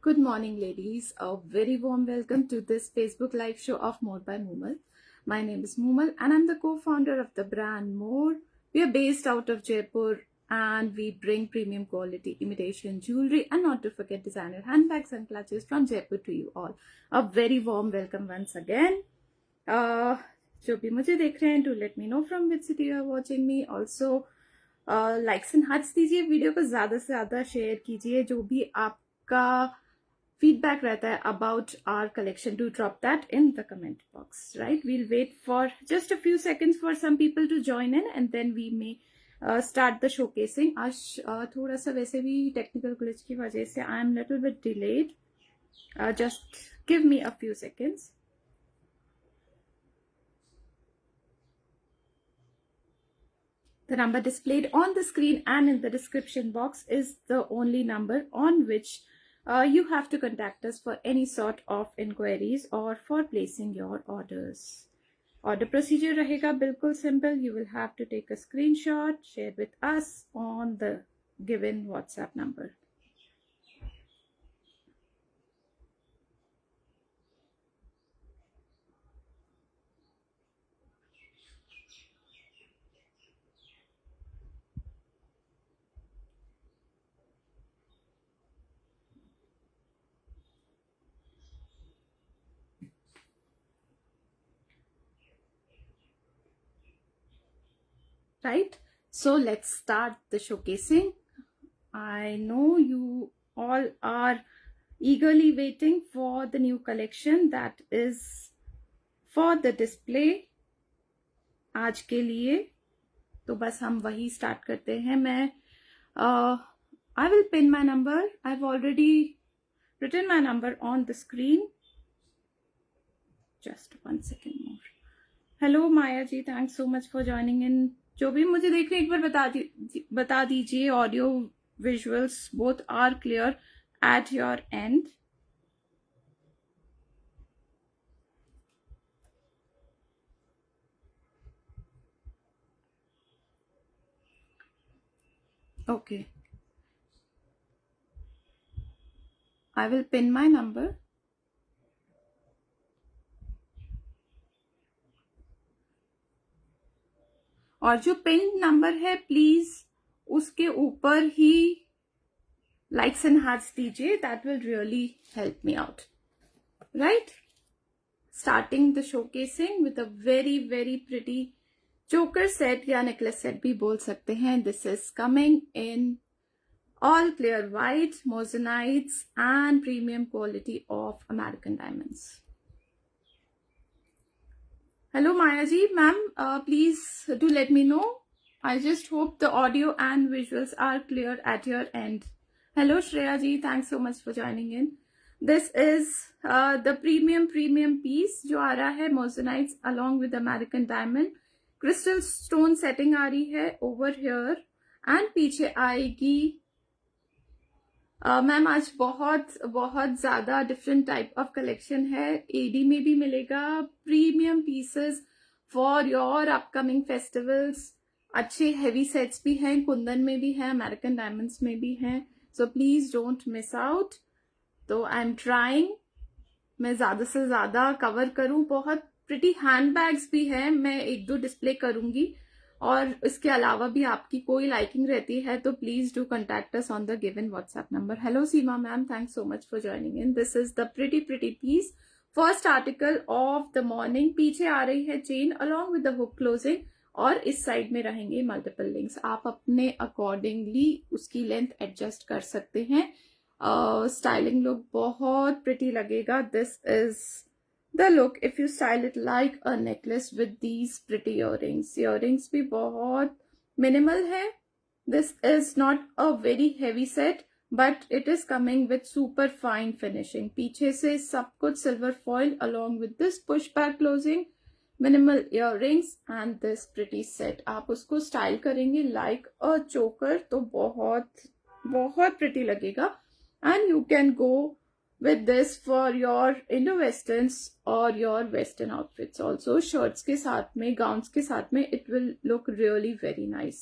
Good morning, ladies. A very warm welcome to this Facebook live show of More by Moomal. My name is Moomal and I'm the co-founder of the brand More. We are based out of Jaipur and we bring premium quality imitation jewelry and not to forget designer handbags and clutches from Jaipur to you all. A very warm welcome once again. जो भी मुझे देख रहे हैं, do let me know from which city you are watching me. Also, likes and hearts दीजिए, video को ज़्यादा से ज़्यादा शेयर कीजिए. जो भी आपका feedback रहता है about our collection, to drop that in the comment box, right? We'll wait for just a few seconds for some people to join in and then we may start the showcasing. आज थोड़ा सा वैसे भी technical glitch की वजह से I am little bit delayed. Just give me a few seconds. The number displayed on the screen and in the description box is the only number on which you have to contact us for any sort of inquiries or for placing your orders. Order procedure rahega bilkul simple. You will have to take a screenshot, share with us on the given WhatsApp number. Right, so let's start the showcasing. I know you all are eagerly waiting for the new collection that is for the display आज के लिए. तो बस हम वही start करते हैं. मैं I will pin my number. I've already written my number on the screen. Just 1 second more. Hello Maya ji, thanks so much for joining in. जो भी मुझे देख रहे हैं एक बार बता दीजिए audio visuals both are clear at your end. Okay, I will pin my number. और जो पिन नंबर है प्लीज उसके ऊपर ही लाइक्स एंड हार्ट्स दीजिए. That will really help me out. Right, starting the showcasing with a very very pretty चोकर set या necklace set भी बोल सकते हैं. This is coming in all clear white, mosenites and premium quality of American diamonds. Hello Maya ji, ma'am, please do let me know. I just hope the audio and visuals are clear at your end. Hello Shreya ji, thanks so much for joining in. This is the premium piece जो आ रहा है mosenites along with American diamond. Crystal stone setting आ रही है over here and पीछे आएगी ma'am आज बहुत ज़्यादा डिफरेंट टाइप ऑफ कलेक्शन है. एडी में भी मिलेगा premium pieces for your upcoming festivals. अच्छे हैवी सेट्स भी हैं, कुंदन में भी हैं, अमेरिकन डायमंड्स में भी हैं. So please don't miss out. तो आई एम ट्राइंग मैं ज़्यादा से ज़्यादा कवर करूँ. बहुत प्रिटी हैंड बैग्स भी हैं, मैं 1-2 डिस्प्ले करूँगी. और इसके अलावा भी आपकी कोई लाइकिंग रहती है तो please do contact us on the given WhatsApp number. Hello Seema ma'am, thanks so much for joining in. This is the pretty piece, first article of the morning. पीछे आ रही है chain along with the hook closing और इस side में रहेंगे multiple links. आप अपने अकॉर्डिंगली उसकी लेंथ एडजस्ट कर सकते हैं. स्टाइलिंग लुक बहुत प्रिटी लगेगा. This is the look if you style it like a necklace with these pretty earrings. Earrings भी बहुत minimal है. This is not a very heavy set but it is coming with super fine finishing. पीछे से सब कुछ silver foil along with this push back closing, minimal earrings and this pretty set. आप उसको style करेंगे like a choker तो बहुत pretty लगेगा. And you can go with this for your Indo-Westerns or your Western outfits also. Shirts के साथ में, gowns के साथ में, it will look really very nice.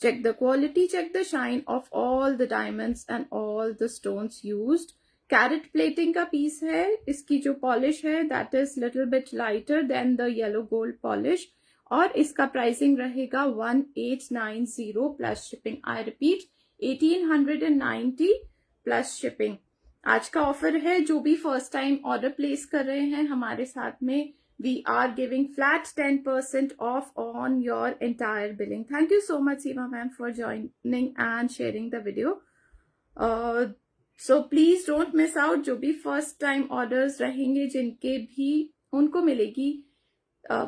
check the quality, check the shine of all the diamonds and all the stones used. Carat plating का piece है, इसकी जो polish है that is little bit lighter than the yellow gold polish, और इसका pricing रहेगा 1890 plus shipping. I repeat 1890 plus shipping. आज का ऑफर है, जो भी फर्स्ट टाइम ऑर्डर प्लेस कर रहे हैं हमारे साथ में, we are giving flat 10% off on your entire billing. Thank you so much Seema ma'am for joining and sharing the video. So please don't miss out. जो भी फर्स्ट टाइम ऑर्डर्स रहेंगे जिनके भी, उनको मिलेगी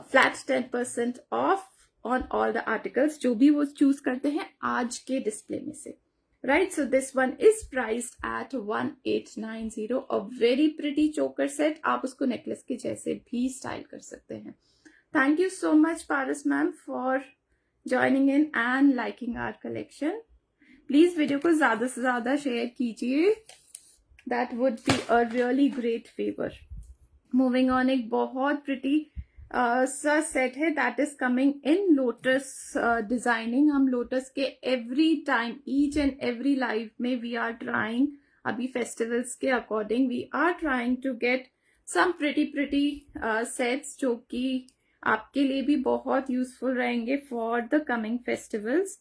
flat 10% off on all the articles जो भी वो चूज करते हैं आज के डिस्प्ले में से. Right, so this one is priced at 1890. A very pretty choker set. आप उसको necklace के जैसे भी style कर सकते हैं. Thank you so much Paras ma'am for joining in and liking our collection. Please video को ज़्यादा से ज़्यादा share कीजिए. That would be a really great favor. Moving on, एक बहुत pretty सा सेट है that is coming in lotus designing. हम लोटस के every time, each and every live में वी आर ट्राइंग, अभी फेस्टिवल्स के according we are trying to get some pretty sets जो कि आपके लिए भी बहुत यूजफुल रहेंगे फॉर द कमिंग फेस्टिवल्स.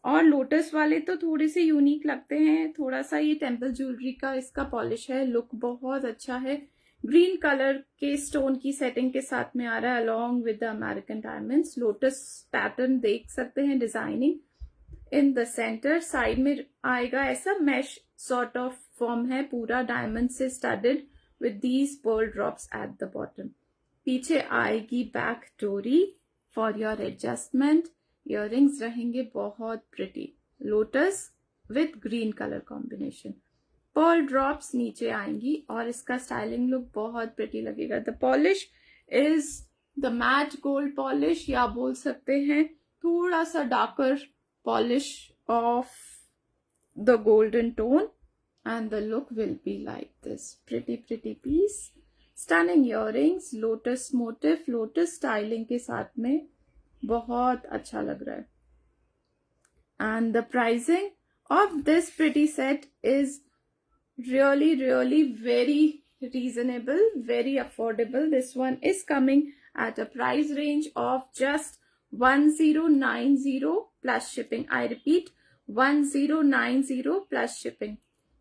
और लोटस वाले तो थोड़े से यूनिक लगते हैं. थोड़ा सा ये टेम्पल ज्वेलरी का इसका पॉलिश है, लुक बहुत अच्छा है. ग्रीन कलर के स्टोन की सेटिंग के साथ में आ रहा है along with the American diamonds. Lotus pattern देख सकते हैं, designing in the centre. Side में आएगा ऐसा मैश सॉर्ट ऑफ फॉर्म है, पूरा डायमंड से studded with these pearl drops at the bottom. पीछे आएगी बैक डोरी फॉर योर एडजस्टमेंट. इयररिंग्स रहेंगे बहुत pretty, lotus with green colour combination. Pearl drops नीचे आएंगी और इसका स्टाइलिंग लुक बहुत प्रिटी लगेगा. The polish is the matte gold polish, या बोल सकते हैं थोड़ा सा darker polish of the golden tone, and the look will be like this. Pretty piece, stunning earrings, lotus motif, lotus styling के साथ में बहुत अच्छा लग रहा है. And the pricing of this pretty set is really very reasonable, very affordable. This one is coming at a price range of just 1090 plus shipping. I repeat, 1090 plus shipping.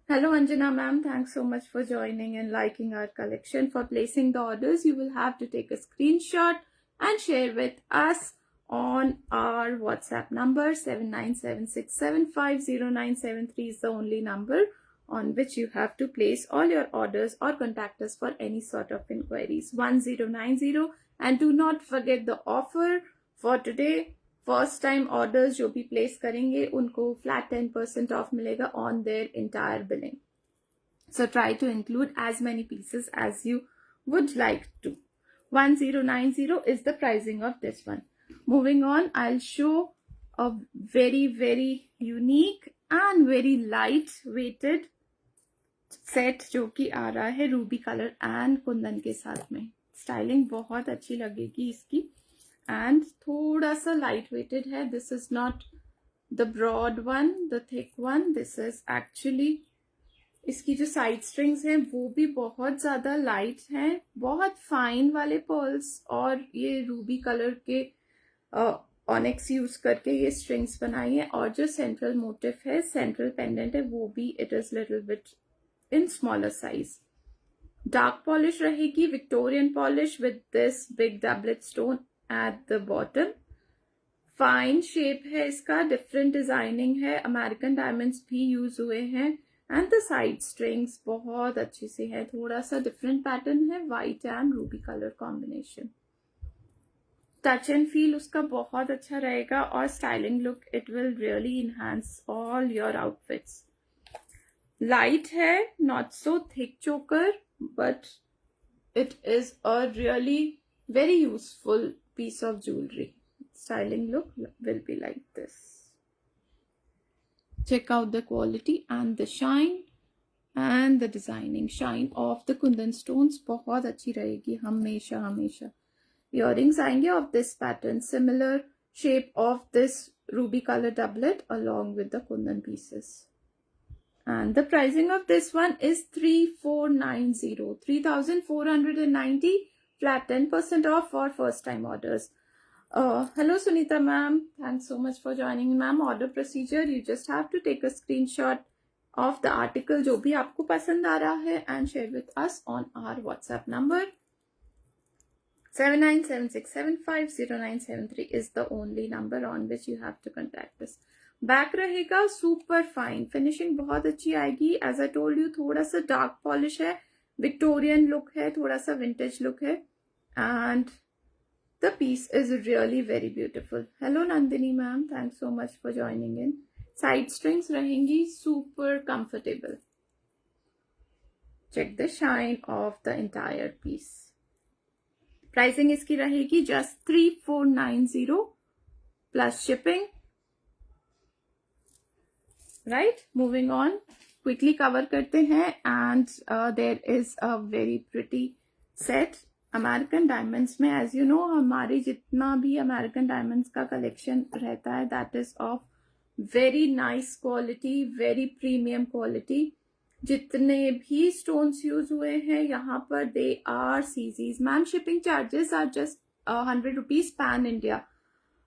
Hello Anjana ma'am, thanks so much for joining and liking our collection. For placing the orders, you will have to take a screenshot and share with us on our WhatsApp number. 7976750973 is the only number on which you have to place all your orders or contact us for any sort of inquiries. 1090. And do not forget the offer for today. First time orders जो भी place करेंगे उनको flat 10% off मिलेगा on their entire billing. So try to include as many pieces as you would like to. 1090 is the pricing of this one. Moving on, I'll show a very unique and very light weighted set जो कि आ रहा है Ruby colour and Kundan के साथ में. Styling बहुत अच्छी लगेगी इसकी, एंड थोड़ा सा लाइट वेटेड है. This is not the broad one, the thick one. This is actually, इसकी जो साइड स्ट्रिंग्स हैं वो भी बहुत ज्यादा लाइट हैं, बहुत फाइन वाले पर्ल्स और ये रूबी कलर के ऑनिक्स यूज करके ये स्ट्रिंग्स बनाई है. और जो सेंट्रल मोटिफ है, सेंट्रल पेंडेंट है, वो भी it is little bit in smaller size. Dark polish रहेगी, Victorian polish with this big doublet stone at the bottom. Fine shape है इसका, different designing है, American diamonds भी use हुए हैं, and the side strings बहुत अच्छी से है. थोड़ा सा different pattern है, white and ruby color combination. Touch and feel उसका बहुत अच्छा रहेगा और styling look it will really enhance all your outfits. Light है, not so thick choker, but it is a really very useful piece of jewellery. Styling look will be like this. Check out the quality and the shine and the designing. Shine of the kundan stones बहुत अच्छी रहेगी हमेशा. Earrings आएंगे of this pattern, similar shape of this ruby color doublet along with the kundan pieces. And the pricing of this one is 3490, 3490, flat 10% off for first time orders. Hello Sunita ma'am, thanks so much for joining ma'am. Order procedure, you just have to take a screenshot of the article जो भी आपको पसंद आ रहा है and share with us on our WhatsApp number 7976750973 is the only number on which you have to contact us. Back रहेगा super fine, finishing बहुत अच्छी आएगी. एज आई टोल्ड यू थोड़ा सा डार्क पॉलिश है, विक्टोरियन लुक है, थोड़ा सा विंटेज लुक है and the piece is really very beautiful. Hello Nandini ma'am, thanks so much for joining in. Side strings रहेंगी super comfortable. Check the shine of the entire piece. Pricing इसकी रहेगी just 3490 plus shipping. Right, moving on, quickly cover करते हैं. And there is a very pretty set American diamonds में. As you know, हमारे जितना भी American diamonds का collection रहता है that is of very nice quality, very premium quality. जितने भी स्टोन्स यूज हुए हैं यहाँ पर they are CZs. Ma'am shipping charges are just 100 rupees pan India.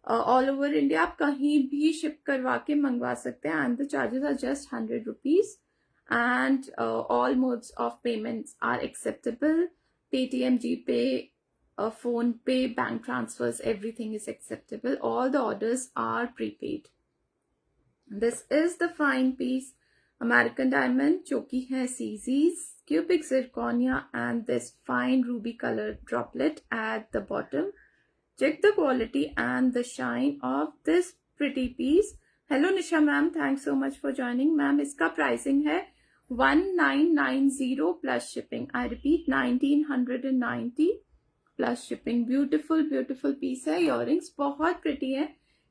All over India आप कहीं भी शिप करवा के मंगवा सकते हैं and the charges are just 100 rupees and all modes of payments are acceptable. Paytm, GPay, PhonePe, bank transfers, everything is acceptable. All the orders are prepaid. This is the fine piece American diamond जो कि है CZs, cubic zirconia and this fine ruby colored droplet at the bottom. Check the quality and the shine of this pretty piece. Hello Nisha ma'am, thanks so much for joining. Ma'am, इसका pricing है 1990 plus shipping. I repeat 1990 plus shipping. Beautiful beautiful piece है. Earrings बहुत pretty है.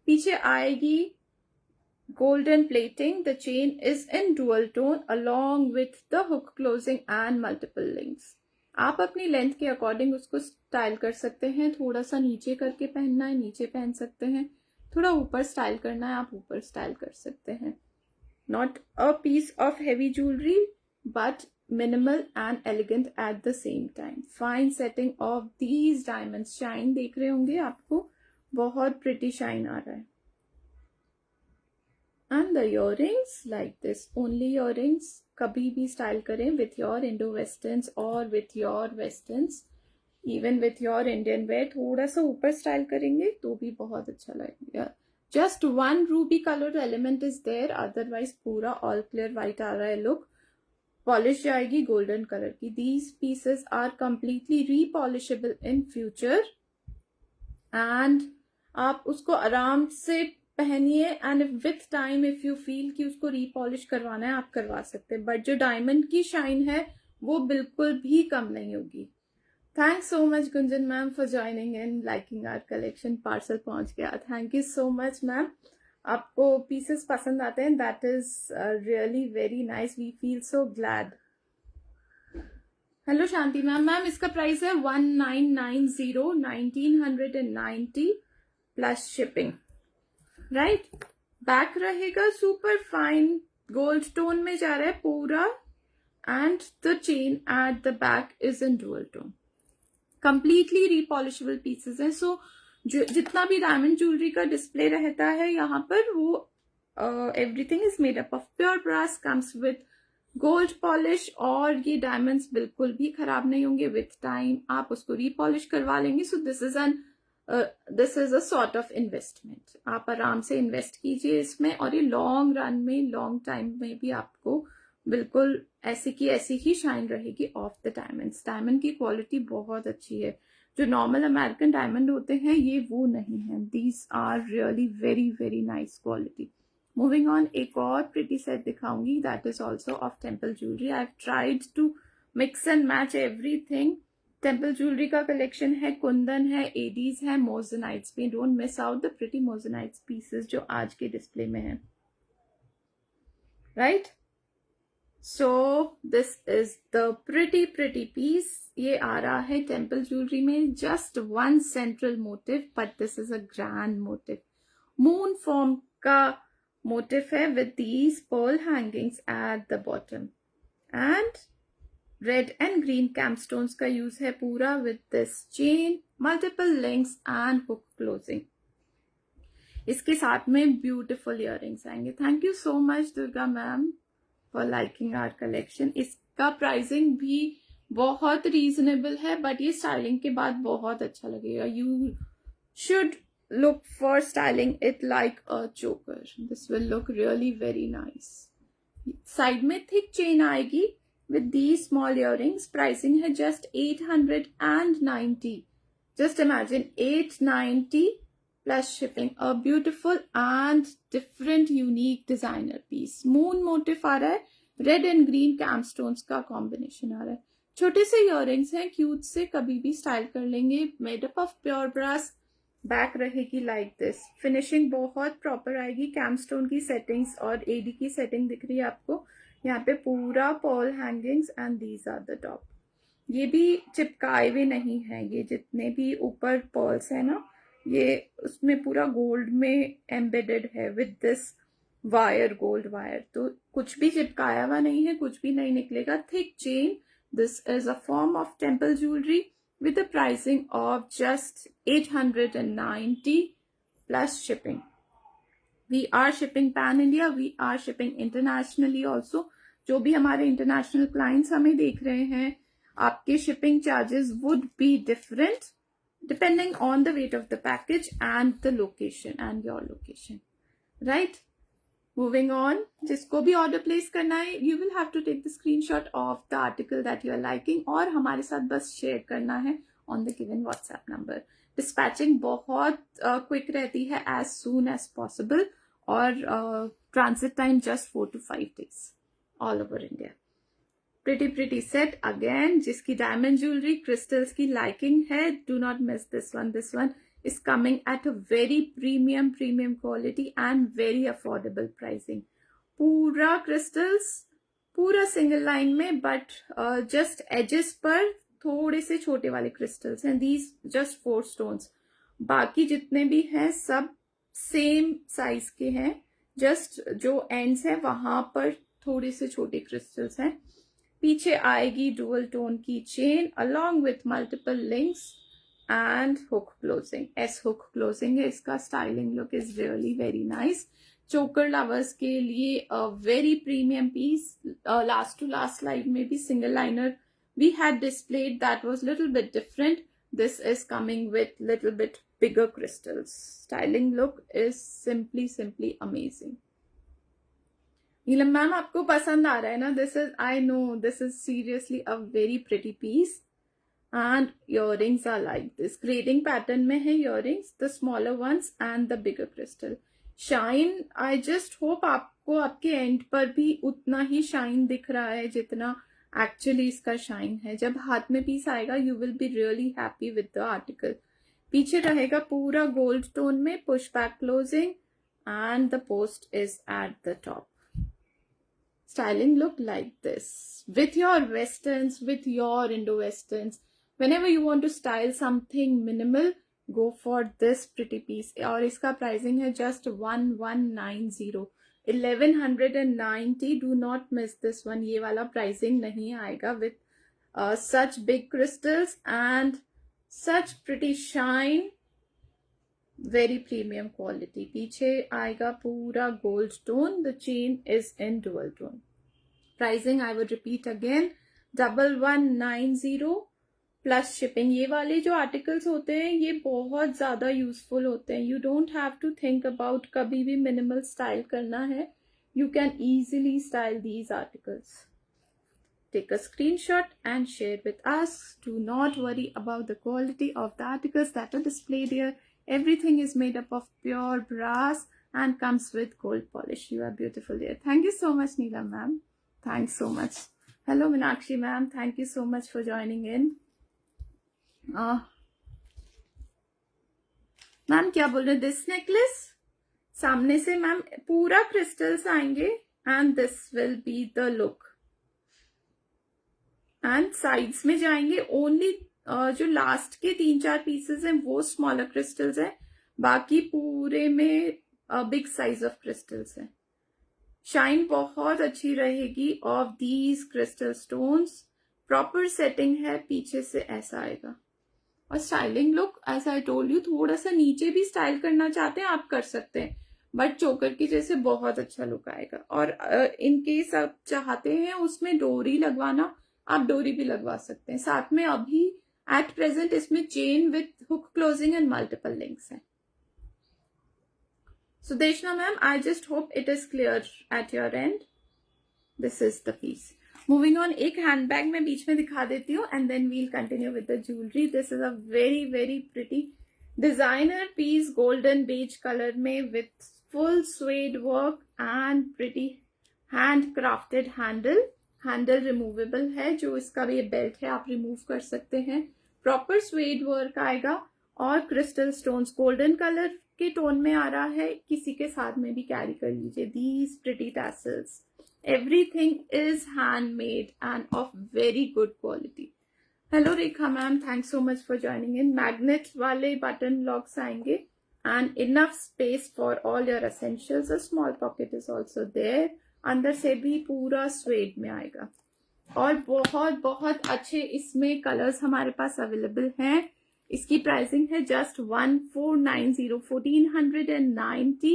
पीछे आएगी golden plating. The chain is in dual tone along with the hook closing and multiple links. आप अपनी length के अकॉर्डिंग उसको स्टाइल कर सकते हैं. थोड़ा सा नीचे करके पहनना है, नीचे पहन सकते हैं. थोड़ा ऊपर स्टाइल करना है, आप ऊपर स्टाइल कर सकते हैं. Not a piece of heavy jewellery but minimal and elegant at the same time. Fine setting of these diamonds. Shine देख रहे होंगे, आपको बहुत प्रिटी शाइन आ रहा है. And the earrings like this, only earrings. कभी भी स्टाइल करें with your Indo westerns or with your westerns, even with your Indian wear. थोड़ा सा ऊपर स्टाइल करेंगे तो भी बहुत अच्छा लगेगा. Just one ruby colored element is there, otherwise पूरा all clear white आ रहा है look. पॉलिश जाएगी golden color की. These pieces are completely repolishable in future and आप उसको आराम से पहनिए and with time if you feel कि उसको रीपॉलिश करवाना है आप करवा सकते हैं. बट जो डायमंड की शाइन है वो बिल्कुल भी कम नहीं होगी. Thanks so much Gunjan ma'am for joining in, liking our collection. Parcel पहुंच गया. Thank you so much ma'am. आपको पीसेस पसंद आते हैं, that is really very nice. We feel so glad. Hello Shanti ma'am. Ma'am इसका प्राइस है 1990, 1990 प्लस शिपिंग. राइट, बैक रहेगा super fine gold tone में जा रहा है पूरा and the chain at the back is in dual tone. Completely रिपॉलिशेबल pieces हैं. सो जो जितना भी डायमंड ज्वेलरी का डिस्प्ले रहता है यहाँ पर वो everything is made up of pure brass, comes with gold polish. और ये डायमंड्स बिल्कुल भी खराब नहीं होंगे. विथ टाइम आप उसको रिपॉलिश करवा लेंगे. सो this is a sort of investment. आप आराम से इन्वेस्ट कीजिए इसमें और ये लॉन्ग रन में, लॉन्ग टाइम में भी आपको बिल्कुल ऐसी की ऐसी ही शाइन रहेगी ऑफ द डायमंड्स. डायमंड की क्वालिटी बहुत अच्छी है. जो नॉर्मल अमेरिकन डायमंड होते हैं ये वो नहीं है. These are really very very nice quality. Moving on, एक और प्रिटी सेट दिखाऊंगी that is also of temple jewellery. I have tried to mix and match everything. Temple jewellery का कलेक्शन है, कुंदन है, एडीज है, मोजनाइट्स भी. Don't miss out the pretty moissanites pieces जो आज के डिस्प्ले में है. Right, so this is the pretty piece. ये आ रहा है टेम्पल ज्वेलरी में. Just one central motive but this is a grand motive. Moon form का मोटिफ है with these pearl hangings at the bottom and red and green camstones का use है पूरा with this chain, multiple links and hook closing. इसके साथ में beautiful earrings आएंगे. Thank you so much Durga ma'am for liking our collection. इसका pricing भी बहुत रीजनेबल है बट ये स्टाइलिंग के बाद बहुत अच्छा लगेगा. You should look for styling it like a choker. This will look really very nice. Side में thick chain आएगी with these small earrings. Pricing है just 890. Just imagine 890 plus shipping. A beautiful and different unique designer piece. Moon motif आ रहा है. Red and green camstones का combination आ रहा है. छोटे से earrings हैं, cute से कभी भी स्टाइल कर लेंगे. Made up of pure brass. Back रहेगी लाइक दिस. फिनिशिंग बहुत प्रॉपर आएगी. कैमस्टोन की सेटिंग्स और एडी की सेटिंग दिख रही है आपको. यहाँ पे पूरा pearl hangings and these are the top. ये भी चिपकाए हुए नहीं है. ये जितने भी ऊपर पर्ल्स है ना, ये उसमें पूरा गोल्ड में एम्बेडेड है with this wire, gold wire. तो कुछ भी चिपकाया हुआ नहीं है, कुछ भी नहीं निकलेगा. Thick chain. This is a form of temple jewellery with the pricing of just 890 plus shipping. We are shipping pan India, we are shipping internationally also. जो भी हमारे international clients हमें देख रहे हैं, आपके shipping charges would be different depending on the weight of the package and the location and your location, right? Moving on, जिसको भी ऑर्डर प्लेस करना है, you will have to take the screenshot of the article that you are liking और हमारे साथ बस share करना है on the given WhatsApp number. Dispatching बहुत क्विक रहती है as soon as possible और transit time just 4 to 5 days all over India. Pretty set again. जिसकी diamond jewelry, crystals की liking है, do not miss this one. This one is coming at a very premium quality and very affordable pricing. पूरा crystals, पूरा single line में, but just edges पर थोड़े से छोटे वाले crystals हैं. These just 4 stones. बाकी जितने भी हैं सब same size के हैं. just जो ends है वहां पर थोड़े से छोटे crystals हैं. पीछे आएगी dual tone की chain along with multiple links and hook closing. S hook closing है. इसका styling look is really very nice. choker lovers के लिए a very premium piece. Last to last slide में भी single liner we had displayed that was little bit different. This is coming with little bit bigger crystals. Styling look is simply amazing. Neelam ma'am आपको पसंद आ रहा है ना? This is, I know this is seriously a very pretty piece. And earrings are like this. Grading pattern में है earrings, the smaller ones and the bigger crystal. Shine, I just hope आपको आपके end पर भी उतना ही shine दिख रहा है जितना actually इसका shine है. जब हाथ में पीस आएगा you will be really happy with the article. पीछे रहेगा पूरा gold tone में push back closing and the post is at the top. Styling look like this. With your westerns, with your Indo-westerns, whenever you want to style something minimal, go for this pretty piece. और इसका pricing है just 1190. 1190. Do not miss this one. ये वाला pricing नहीं आएगा with such big crystals and such pretty shine. Very premium quality. पीछे आएगा पूरा gold tone. The chain is in dual tone. Pricing I would repeat again, 1190 plus shipping. ये वाले जो articles होते हैं ये बहुत ज़्यादा useful होते हैं. You don't have to think about कभी भी minimal style करना है. You can easily style these articles. Take a screenshot and share with us. Do not worry about the quality of the articles that are displayed here. Everything is made up of pure brass and comes with gold polish. You are beautiful dear. Thank you so much Neelam ma'am. Thanks so much. Hello Meenakshi ma'am. Thank you so much for joining in. Ma'am क्या बोल रहे? This necklace सामने से ma'am पूरा crystals आएंगे and this will be the look. And sides में जाएंगे only जो लास्ट के 3-4 पीसेस हैं वो स्मॉलर क्रिस्टल्स हैं. बाकी पूरे में बिग साइज ऑफ क्रिस्टल्स है. शाइन बहुत अच्छी रहेगी of these crystal stones. Proper setting है, पीछे से ऐसा आएगा. और styling look, as I told you, थोड़ा सा नीचे भी स्टाइल करना चाहते हैं आप कर सकते हैं, बट चोकर की जैसे बहुत अच्छा लुक आएगा. और इन केस आप चाहते हैं उसमें डोरी लगवाना, आप डोरी भी लगवा सकते हैं. साथ में अभी एट प्रेजेंट इसमें chain with hook closing and multiple links है. Sudeshna ma'am, I just hope it is clear at your end. This is the piece. Moving on, एक हैंडबैग मैं बीच में दिखा देती हूँ and then we'll continue with the jewelry. This is a very very pretty designer piece, golden beige color में with full suede work and pretty handcrafted handle. Handle removable है, जो इसका भी बेल्ट है आप रिमूव कर सकते हैं. प्रॉपर स्वेड वर्क आएगा और क्रिस्टल स्टोन्स गोल्डन कलर के टोन में आ रहा है. किसी के साथ में भी कैरी कर लीजिए. These pretty tassels, everything is handmade and of very good quality. Hello Rekha ma'am, thanks so much for joining in. Magnet वाले बटन लॉक्स आएंगे and enough space for all your essentials. A small pocket is also there. अंदर से भी पूरा swayed में आएगा और बहुत बहुत अच्छे इसमें कलर्स हमारे पास अवेलेबल हैं. इसकी प्राइसिंग है जस्ट 1490, 1490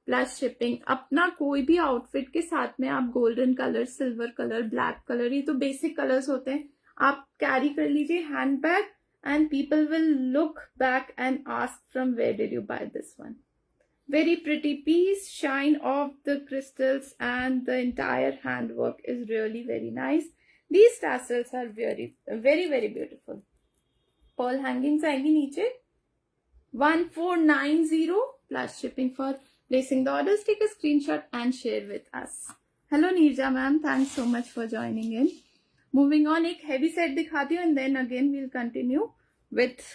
प्लस शिपिंग. अपना कोई भी आउटफिट के साथ में आप golden colour, silver colour, black colour, ये तो बेसिक कलर्स होते हैं, आप कैरी कर लीजिए handbag and people will look back and ask from where did you buy this one. Very pretty piece, shine of the crystals and the entire handwork is really very nice. These tassels are very very very beautiful. Pearl hangings आएंगी नीचे. 1490 plus shipping. For placing the orders, take a screenshot and share with us. Hello Neerja ma'am, thanks so much for joining in. Moving on, एक heavy set दिखाती हूँ and then again we'll continue with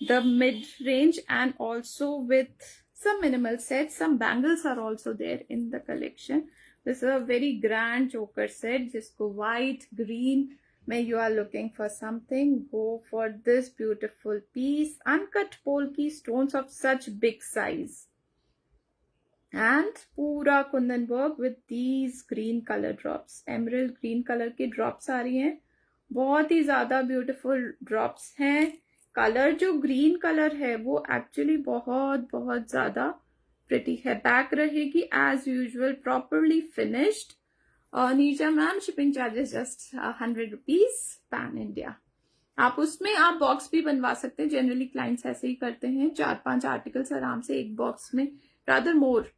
the mid-range and also with some minimal sets. Some bangles are also there in the collection. This is a very grand choker set, जिसको white, green में you are looking for something, go for this beautiful piece. Uncut polki stones of such big size and पूरा Kundan work with these green color drops. Emerald green color की drops आ रही हैं, बहुत ही ज्यादा beautiful drops हैं. Colour जो green colour है वो एक्चुअली बहुत बहुत ज्यादा प्रिटी है. बैक रहेगी as usual properly finished. Neerja ma'am, shipping charges just 100 rupees pan India. आप उसमें आप बॉक्स भी बनवा सकते हैं. जनरली क्लाइंट्स ऐसे ही करते हैं, 4-5 आर्टिकल्स आराम से एक बॉक्स में, रादर मोर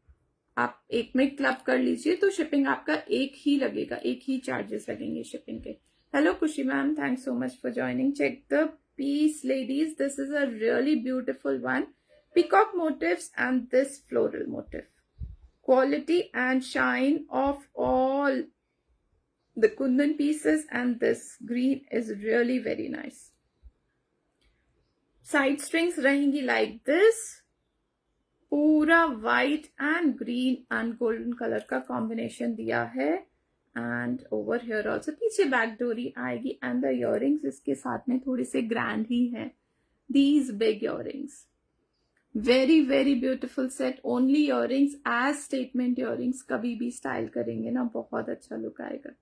आप एक में क्लब कर लीजिए तो शिपिंग आपका एक ही लगेगा, एक ही चार्जेस लगेंगे शिपिंग के. Hello Khushi ma'am, thanks so much for joining. Check the piece ladies, this is a really beautiful one. Peacock motifs and this floral motif. Quality and shine of all the kundan pieces and this green is really very nice. Side strings रहेंगी like this. पूरा white and green and golden color का combination दिया है. And over here also पीछे back डोरी आएगी and the earrings इसके साथ में थोड़े से grand ही हैं. These big earrings, very very beautiful set. Only earrings as statement earrings, कभी भी स्टाइल करेंगे ना बहुत अच्छा लुक आएगा.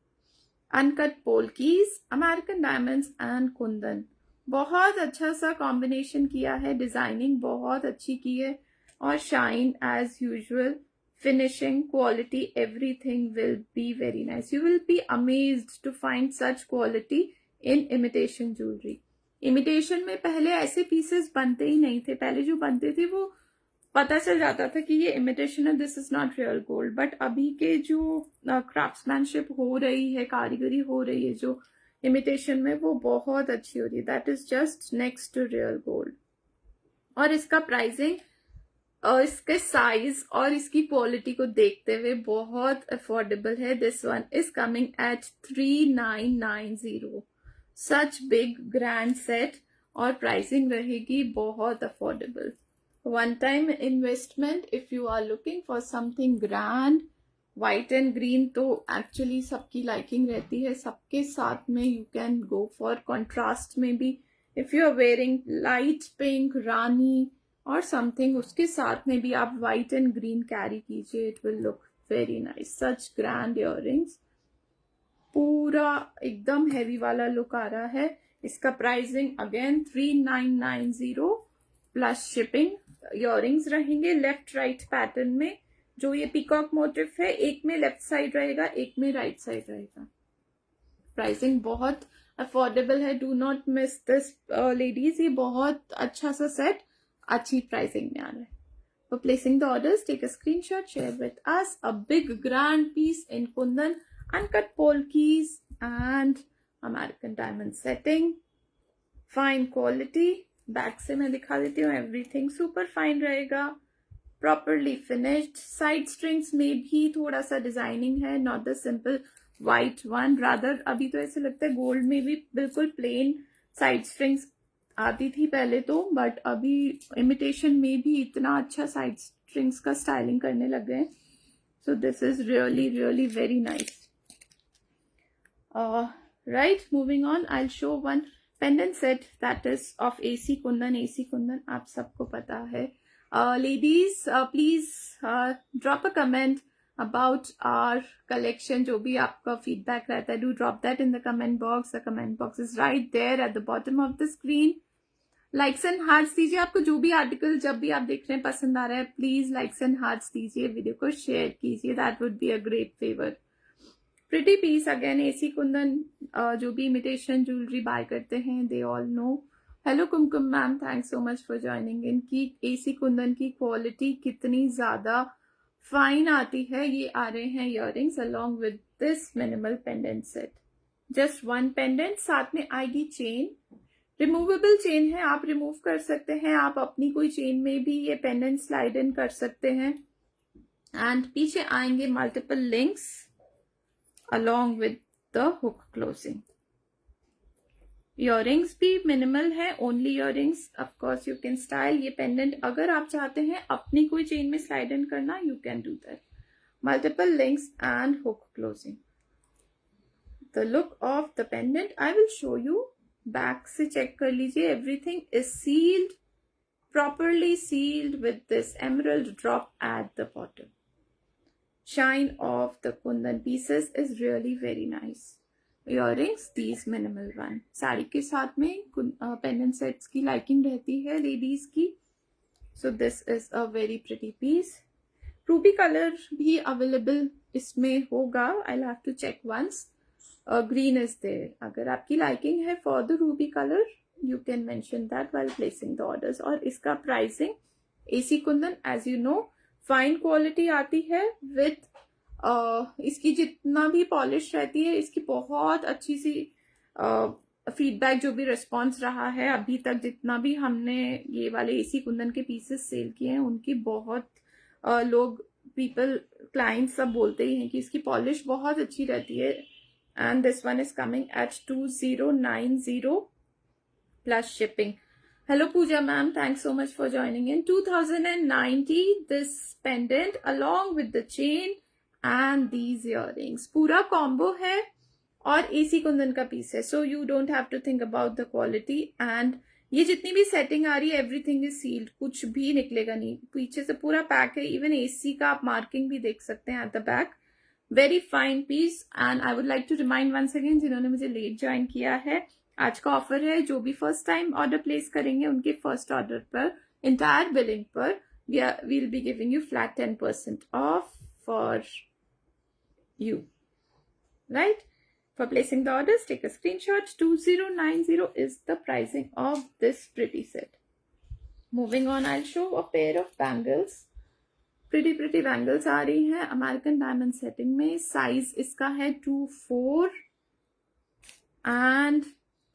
Uncut polkis, American diamonds and Kundan, बहुत अच्छा सा कॉम्बिनेशन किया है. डिजाइनिंग बहुत अच्छी की है और shine as usual. Finishing, quality, everything will be very nice. You will be amazed to find such quality in imitation jewelry. Imitation में पहले ऐसे pieces बनते ही नहीं थे. पहले जो बनते थे वो पता चल जाता था कि ये imitation है, this is not real gold. But अभी के जो craftsmanship हो रही है, कारीगरी हो रही है जो imitation में, वो बहुत अच्छी हो रही है. That is just next to real gold. और इसका pricing और इसके साइज और इसकी क्वालिटी को देखते हुए बहुत अफोर्डेबल है. This one is coming at 3990. Such big grand set और प्राइसिंग रहेगी बहुत affordable. One time investment if you are looking for something grand. White and green तो एक्चुअली सबकी लाइकिंग रहती है. सबके साथ में you can go for contrast में भी. If you are wearing light pink, रानी, और समथिंग उसके साथ में भी आप व्हाइट एंड ग्रीन कैरी कीजिए, it will look very nice. Such grand earrings, पूरा एकदम हैवी वाला लुक आ रहा है. इसका pricing again 3990 plus shipping. Earrings रहेंगे लेफ्ट राइट पैटर्न में. जो ये पीकॉक मोटिव है, एक में लेफ्ट साइड रहेगा, एक में राइट साइड रहेगा. प्राइसिंग बहुत अफोर्डेबल है, do not miss this ladies. ये बहुत अच्छा सा सेट अच्छी प्राइसिंग में आ रहा है. For placing the orders, take a screenshot, share with us. A big grand piece in Kundan, uncut polkis and American diamond setting. Fine quality. Back से मैं दिखा देती हूँ. Everything super fine रहेगा. Properly finished. Side strings में भी थोड़ा सा डिजाइनिंग है, not the simple white one. Rather अभी तो ऐसे लगता है गोल्ड में भी बिल्कुल plain side strings आती थी पहले तो, बट अभी इमिटेशन में भी इतना अच्छा साइड स्ट्रिंग्स का स्टाइलिंग करने लग गए. सो this is really really very nice. Right, moving on, I show one pendant set that is of AC Kundan. AC Kundan आप सबको पता है. Ladies please drop a comment about our collection. जो भी आपका feedback रहता है, do drop that in the comment box. The comment box is right there at the bottom of the screen. Likes and hearts दीजिए. आपको जो भी article जब भी आप देख रहे हैं पसंद आ रहा है, प्लीज likes and hearts दीजिए, वीडियो को शेयर कीजिए. that would be a great favor. Pretty piece again, AC Kundan. जो भी imitation jewelry बाय करते हैं, they all know. Hello Kumkum ma'am, thanks so much for joining इन. की AC कुंदन की quality कितनी ज्यादा फाइन आती है. ये आ रहे हैं earrings along with this minimal pendant set. Just one pendant, साथ में आएगी चेन. रिमूवेबल चेन है, आप रिमूव कर सकते हैं. आप अपनी कोई चेन में भी ये पेंडेंट स्लाइड इन कर सकते हैं. एंड पीछे आएंगे multiple links along with the hook closing. Earrings भी मिनिमल है, only earrings. Of course you can style ये पेंडेंट. अगर आप चाहते हैं अपनी कोई चेन में स्लाइड इन करना, you can do that. Multiple links and hook closing. The look of the pendant I will show you. Back से चेक कर लीजिए. Everything is sealed, properly sealed with this emerald drop at the bottom. Shine of the kundan pieces is really very nice. Earrings these minimal one. Sari के साथ में pendant sets की liking रहती है ladies की. So this is a very pretty piece. Ruby colour भी available इसमें होगा. I have to check once. Green is there. अगर आपकी लाइकिंग है for the ruby colour, you can mention that while placing the orders. और इसका pricing AC kundan as you know fine quality आती है विथ इसकी जितना भी पॉलिश रहती है, इसकी बहुत अच्छी सी फीडबैक जो भी रिस्पॉन्स रहा है अभी तक, जितना भी हमने ये वाले AC कुंदन के पीसेस सेल किए हैं, उनकी बहुत लोग पीपल क्लाइंट्स सब बोलते ही हैं कि इसकी पॉलिश बहुत अच्छी रहती है. And this one is coming eight 2090 plus shipping. Hello Pooja ma'am, thanks so much for joining in. 2090 this pendant along with the chain and these earrings. पूरा combo है और AC कुंदन का पीस है. So you don't have to think about the quality. And ये जितनी भी setting आ रही है, everything is sealed. कुछ भी निकलेगा नहीं. पीछे से पूरा पैक है. Even AC का आप मार्किंग भी देख सकते हैं at the back. Very fine piece. And I would like to remind once again, जिन्होंने मुझे लेट ज्वाइन किया है, आज का ऑफर है. जो भी फर्स्ट टाइम ऑर्डर प्लेस करेंगे, उनके फर्स्ट ऑर्डर पर इंटायर बिलिंग पर we'll be giving you flat 10% off for you. Right? For placing the orders, take a screenshot. 2090 is the pricing of this pretty set. Moving on, I'll show a pair of bangles. pretty bangles आ रही हैं American diamond setting में. Size इसका है 2-4 and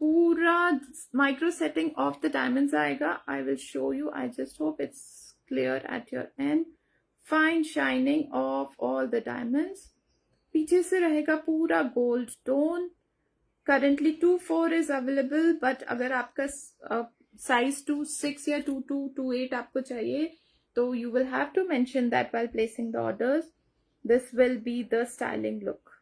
पूरा micro setting of the diamonds आएगा. I will show you. I just hope it's clear at your end. Fine shining of all the diamonds. पीछे से रहेगा पूरा gold tone. Currently 2-4 is available, but अगर आपका साइज 2-6 या 2-2-2-8 आपको चाहिए, तो you will have to mention that while placing the orders. This will be the styling look.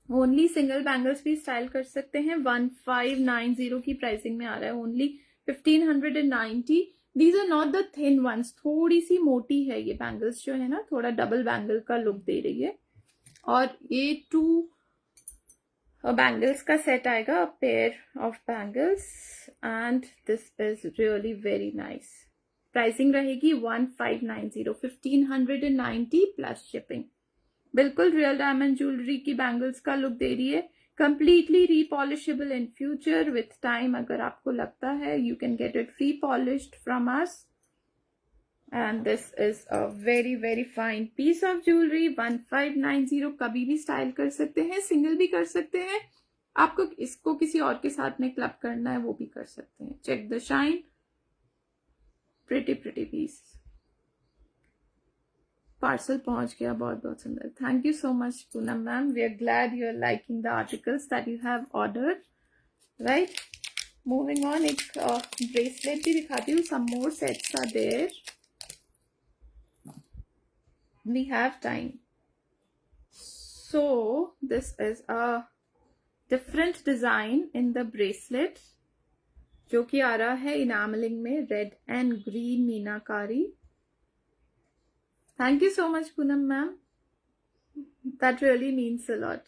Only single bangles भी स्टाइल कर सकते हैं. 1590 की प्राइसिंग में आ रहा है. Only 1590 these are not the thin ones, थोड़ी सी मोटी है ये बैंगल्स जो है ना, थोड़ा डबल बैंगल का लुक दे रही है। और ये 2 बैंगल्स का सेट आएगा, pair of bangles, and this is really very nice. Pricing रहेगी 1590, 1590 प्लस शिपिंग। बिल्कुल रियल डायमंड ज्वेलरी की बैंगल्स का लुक दे रही है, completely repolishable in future with time। अगर आपको लगता है, you can get it pre-polished from us, and this is a very very fine piece of jewelry। 1590, कभी भी स्टाइल कर सकते हैं, सिंगल भी कर सकते हैं, आपको इसको किसी और के साथ में क्लब करना है वो भी कर सकते हैं। Check the shine, pretty pretty piece. Parcel पहुंच गया, बहुत बहुत सुंदर। Thank you so much Poonam ma'am, we are glad you are liking the articles that you have ordered, right. Moving on, एक ब्रेसलेट भी दिखाती हूँ, some more sets are there, we have time. So this is a different design in the bracelet, जो कि आ रहा है enamelling में, red and green meenakari. Thank you so much Poonam ma'am, that really means a lot.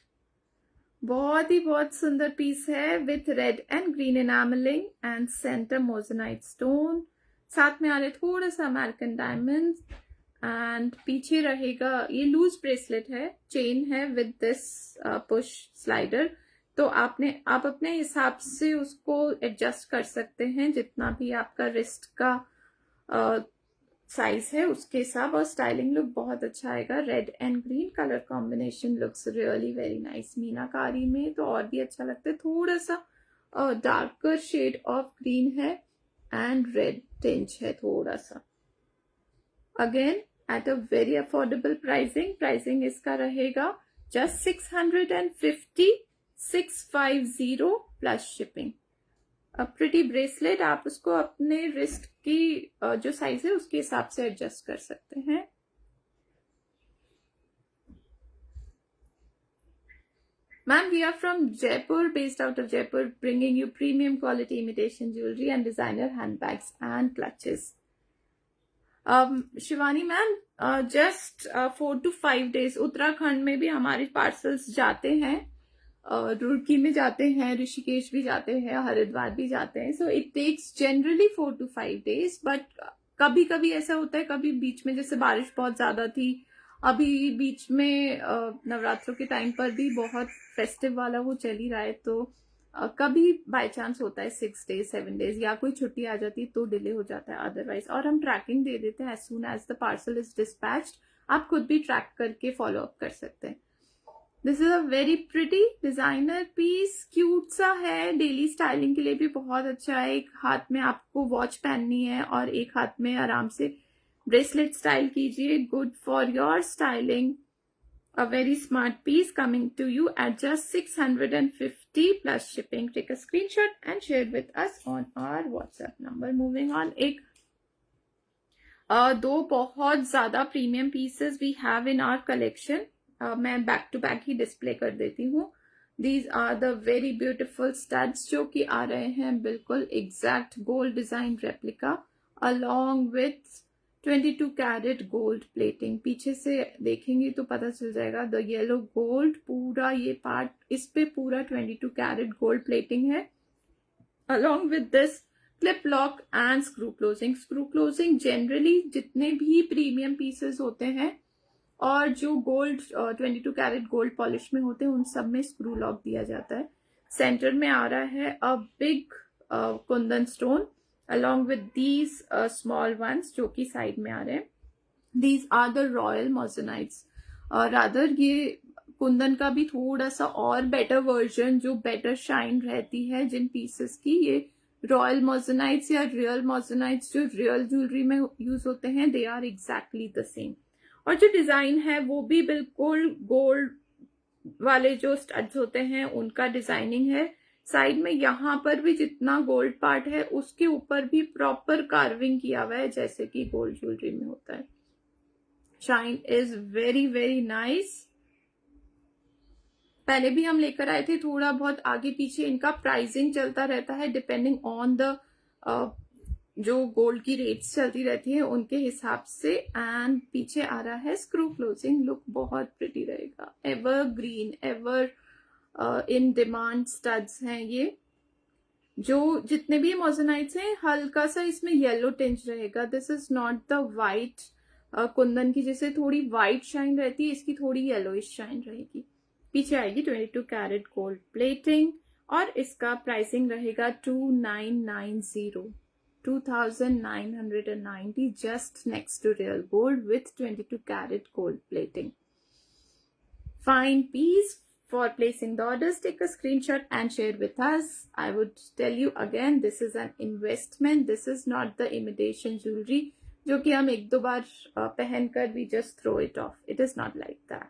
बहुत सुंदर piece है with red and green enamelling and centre moissanite stone. साथ में आ रहे थोड़ा सा अमेरिकन डायमंड, एंड पीछे रहेगा, ये लूज ब्रेसलेट है, चेन है विद दिस पुश स्लाइडर। तो आप अपने हिसाब से उसको एडजस्ट कर सकते हैं, जितना भी आपका रिस्ट का साइज है उसके हिसाब, और स्टाइलिंग लुक बहुत अच्छा आएगा। Red and green colour combination looks really very nice. Meenakari में तो और भी अच्छा लगता है, थोड़ा सा डार्कर शेड ऑफ ग्रीन है एंड रेड टिंच है थोड़ा सा। Again at a very affordable pricing इसका रहेगा just 650, 650 plus shipping. Pretty bracelet, आप उसको अपने रिस्ट की जो साइज है उसके हिसाब से एडजस्ट कर सकते हैं। Ma'am, we are from Jaipur, based out of Jaipur, bringing you premium quality imitation jewellery and designer handbags and clutches. Shivani ma'am, just 4 to 5 days, Uttarakhand में भी हमारे पार्सल्स जाते हैं, रुड़की में जाते हैं, ऋषिकेश भी जाते हैं, हरिद्वार भी जाते हैं। So it takes generally 4 to 5 days, but कभी कभी ऐसा होता है, कभी बीच में जैसे बारिश बहुत ज्यादा थी, अभी बीच में नवरात्रों के टाइम पर भी बहुत फेस्टिव वाला वो चल ही रहा है, तो कभी बाय चांस होता है 6 days 7 days, या कोई छुट्टी आ जाती है तो डिले हो जाता है अदरवाइज, और हम ट्रैकिंग दे देते हैं as soon as the parcel is dispatched. आप खुद भी ट्रैक करके फॉलो अप कर सकते हैं। This is a very pretty designer piece, cute सा है, डेली स्टाइलिंग के लिए भी बहुत अच्छा है। एक हाथ में आपको वॉच पहननी है और एक हाथ में आराम से ब्रेसलेट स्टाइल कीजिए, good for your styling. A very smart piece coming to you at just 650 plus shipping. Take a screenshot and share it with us on our WhatsApp number. Moving on, दो बहुत ज्यादा premium pieces we have in our collection. मैं back to back ही display कर देती हूँ। These are the very beautiful studs, जो कि आ रहे हैं बिल्कुल exact gold design replica along with 22 carat gold plating. पीछे से देखेंगे तो पता चल जाएगा, द येलो गोल्ड, पूरा ये पार्ट, इस पे पूरा 22 कैरेट गोल्ड प्लेटिंग है, along with this clip lock and screw closing. Screw closing generally जितने भी प्रीमियम पीसेस होते हैं और जो गोल्ड 22 कैरेट गोल्ड पॉलिश में होते हैं, उन सब में स्क्रू लॉक दिया जाता है। सेंटर में आ रहा है a big Kundan stone along with these small ones जो कि साइड में आ रहे हैं। These are the royal mosenites, rather ये कुंदन का भी थोड़ा सा और बेटर वर्जन, जो बेटर शाइन रहती है जिन पीसेस की, ये रॉयल मोजनाइट्स या रियल मोजनाइट्स जो रियल ज्वेलरी में यूज होते हैं, they are exactly the same. और जो डिजाइन है वो भी बिल्कुल गोल्ड वाले जो स्टड्स होते हैं उनका डिजाइनिंग है। साइड में यहाँ पर भी जितना गोल्ड पार्ट है उसके ऊपर भी प्रॉपर कार्विंग किया हुआ है, जैसे कि गोल्ड ज्वेलरी में होता है। Shine is very very nice. पहले भी हम लेकर आए थे, थोड़ा बहुत आगे पीछे इनका प्राइसिंग चलता रहता है डिपेंडिंग ऑन द जो गोल्ड की रेट्स चलती रहती है उनके हिसाब से। एंड पीछे आ रहा है स्क्रू क्लोजिंग, लुक बहुत प्रिटी रहेगा। Ever green, ever in demand studs हैं ये। जो जितने भी मोजोनाइट्स हैं हल्का सा इसमें येलो टिंच रहेगा। This is not the white Kundan की जैसे थोड़ी वाइट शाइन रहती है, इसकी थोड़ी येलोइश शाइन रहेगी। पीछे आएगी 22 कैरेट गोल्ड प्लेटिंग और इसका प्राइसिंग रहेगा 2990, 2990 just next to real gold with 22 carat gold plating. Fine piece. For placing the orders, take a screenshot and share with us. I would tell you again, this is an investment. This is not the imitation jewelry जो कि हम एक दो बार पहनकर we just throw it off. It is not like that.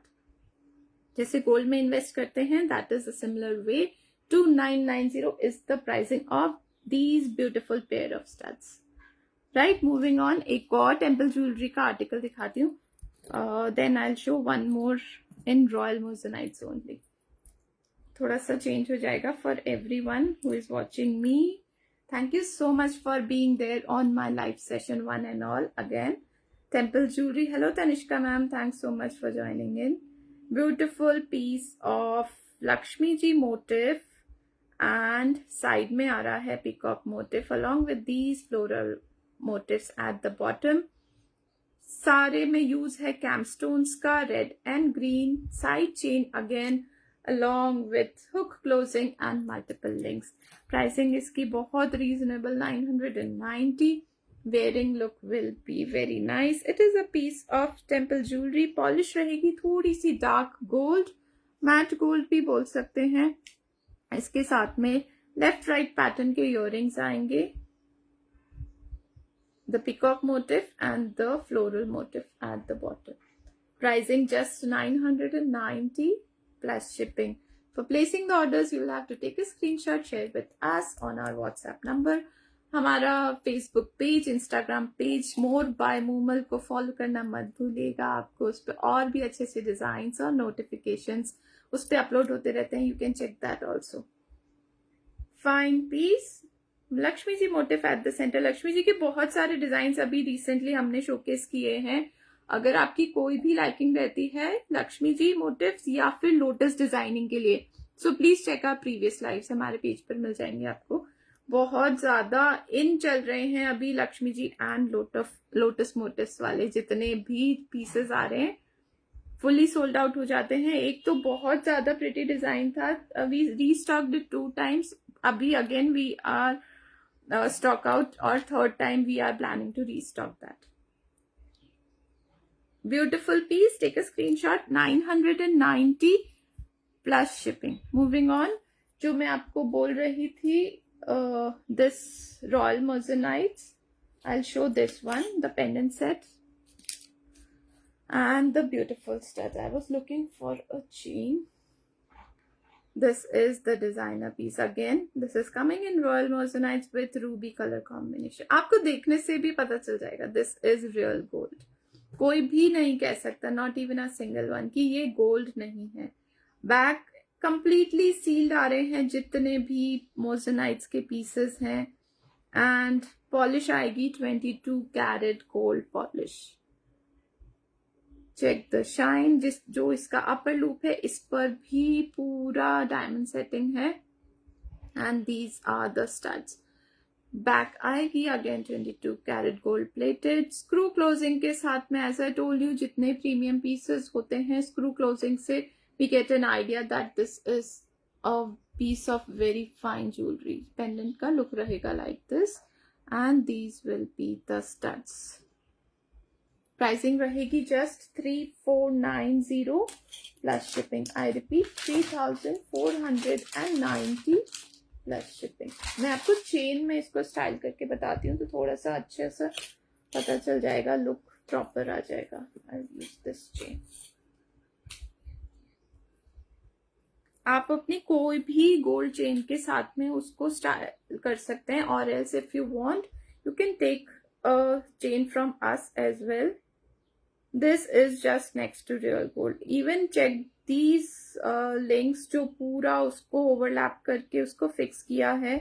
जैसे gold में invest करते हैं, that is a similar way. 2990 is the pricing of these beautiful pair of studs. Right, moving on, एक और टेम्पल ज्वेलरी का article दिखाती हूँ. Then I'll show one more in Royal Mosenites only. थोड़ा सा चेंज हो जाएगा for everyone who is watching me. Thank you so much for being there on my live session, one and all. Again, temple jewelry. Hello Tanishka ma'am, thanks so much for joining in. Beautiful piece of Lakshmi ji motif and side में आ रहा है peacock motif along with these floral motifs at the bottom. सारे में use है कैमस्टोन्स का, red and green, side chain again along with hook closing and multiple links. Pricing इसकी बहुत reasonable, 990. Wearing look will be very nice. It is a piece of temple jewelry. Polish रहेगी, थोड़ी सी dark gold, matte gold भी बोल सकते हैं. इसके साथ में लेफ्ट राइट पैटर्न के इयररिंग्स आएंगे, the peacock motif and the floral motif at the bottom. Pricing just 990 plus shipping. For placing the orders, you will have to take a screenshot, share with us on our WhatsApp number. हमारा Facebook page, Instagram page more by Moomal को follow करना मत भूलिएगा। आपको उस पर और भी अच्छे अच्छे डिजाइन्स और नोटिफिकेशंस उस पर अपलोड होते रहते हैं। You can check that also. Fine piece, Lakshmi ji motif at the centre. Lakshmi ji के बहुत सारे डिजाइन अभी रिसेंटली हमने शोकेस किए हैं। अगर आपकी कोई भी लाइकिंग रहती है लक्ष्मी जी मोटिव्स या फिर लोटस डिजाइनिंग के लिए, so please check out previous lives, हमारे पेज पर मिल जाएंगे आपको। बहुत ज्यादा इन चल रहे हैं अभी Lakshmi ji and lotus motives वाले। जितने भी पीसेस आ रहे हैं फुली सोल्ड आउट हो जाते हैं। एक तो बहुत ज्यादा प्रिटी डिजाइन था, वी रीस्टॉक्ड 2 times, अभी again we are stock out, or third time we are planning to restock that. Beautiful piece, take a screenshot, 990 plus shipping. Moving on, जो मैं आपको बोल रही थी, this Royal Mosenites, I'll show this one, the pendant set and the beautiful studs. I was looking for a chain. This is the designer piece again. This is coming in Royal Mosenites with ruby color combination. आपको देखने से भी पता चल जाएगा this is real gold. कोई भी नहीं कह सकता, not even a single one, कि ये गोल्ड नहीं है। बैक कंप्लीटली सील्ड आ रहे हैं जितने भी मोजनाइट्स के पीसेस हैं, एंड पॉलिश आएगी 22 carat gold polish. Check the shine. जो इसका अपर लूप है इस पर भी पूरा डायमंड सेटिंग है, and these are the studs. Back आएगी again 22 carat gold plated, screw closing के साथ में। एज आई टोल्ड यू, जितने प्रीमियम पीसेस होते हैं स्क्रू क्लोजिंग से we get an idea that this is a piece of very fine jewellery. Pendant का look रहेगा like this, and these will be the studs. Pricing रहेगी just 3490 plus shipping. I repeat, 3490 plus shipping. मैं आपको chain में इसको style करके बताती हूँ तो थोड़ा सा अच्छे से पता चल जाएगा, लुक प्रॉपर आ जाएगा। आई यूज दिस चेन। आप अपनी कोई भी गोल्ड चेन के साथ में उसको स्टाइल कर सकते हैं, और else if you want you can take a chain from us as well. This is just next to real gold. Even check these links जो पूरा उसको ओवरलैप करके उसको फिक्स किया है,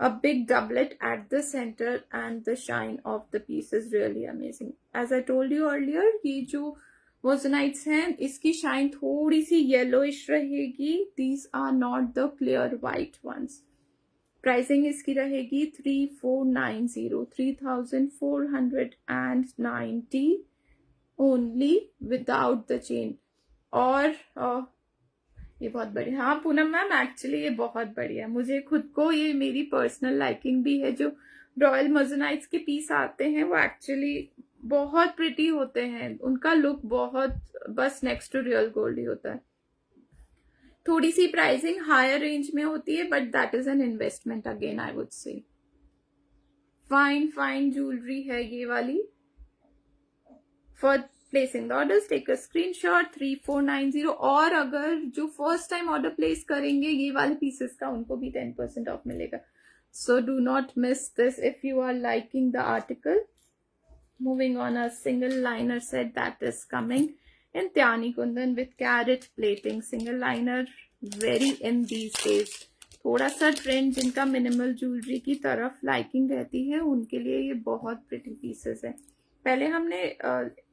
a big doublet at the center, and the shine of the piece is really amazing. As I told you earlier, ये जो मोज़ेनाइट्स हैं इसकी शाइन थोड़ी सी येलोइश रहेगी. These are not the clear white ones. Pricing इसकी रहेगी 3490, 3490 ओनली विदाउट द चेन. और ये बहुत बढ़िया. हाँ पूनम मैम, एक्चुअली ये बहुत बढ़िया है. मुझे खुद को ये मेरी पर्सनल लाइकिंग भी है. जो रॉयल मोज़ेनाइट्स के पीस आते हैं वो एक्चुअली बहुत प्रिटी होते हैं. उनका लुक बहुत बस नेक्स्ट टू रियल गोल्ड ही होता है. थोड़ी सी प्राइसिंग हायर रेंज में होती है, but that is an investment again I would say. Fine jewellery है ये वाली. For placing the orders take a screenshot 3490. और अगर जो फर्स्ट टाइम ऑर्डर प्लेस करेंगे ये वाले पीसेस का, उनको भी 10% ऑफ मिलेगा. So do not miss this if you are liking the article. Moving on, a single liner set that is coming in Tyani Kundan with carrot plating. Single liner very in these days. थोड़ा सा trend जिनका minimal jewellery की तरफ liking रहती है उनके लिए ये बहुत प्रिटी पीसेस है. पहले हमने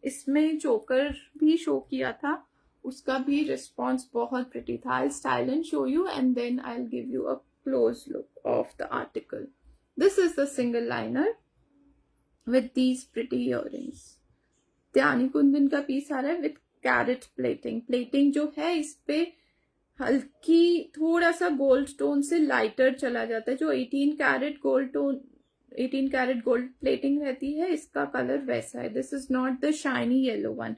इसमें चोकर भी शो किया था, उसका भी रिस्पॉन्स बहुत प्रिटी था. I style and show you and then I will give you a close look of the article. This is the single liner with these pretty earrings. त्यानी कुंदन का पीस आ रहा है विथ कैरेट प्लेटिंग. प्लेटिंग जो है इस पे हल्की थोड़ा सा गोल्ड टोन से लाइटर चला जाता है. जो 18 कैरेट गोल्ड प्लेटिंग रहती है इसका कलर वैसा है. This is not the shiny yellow one.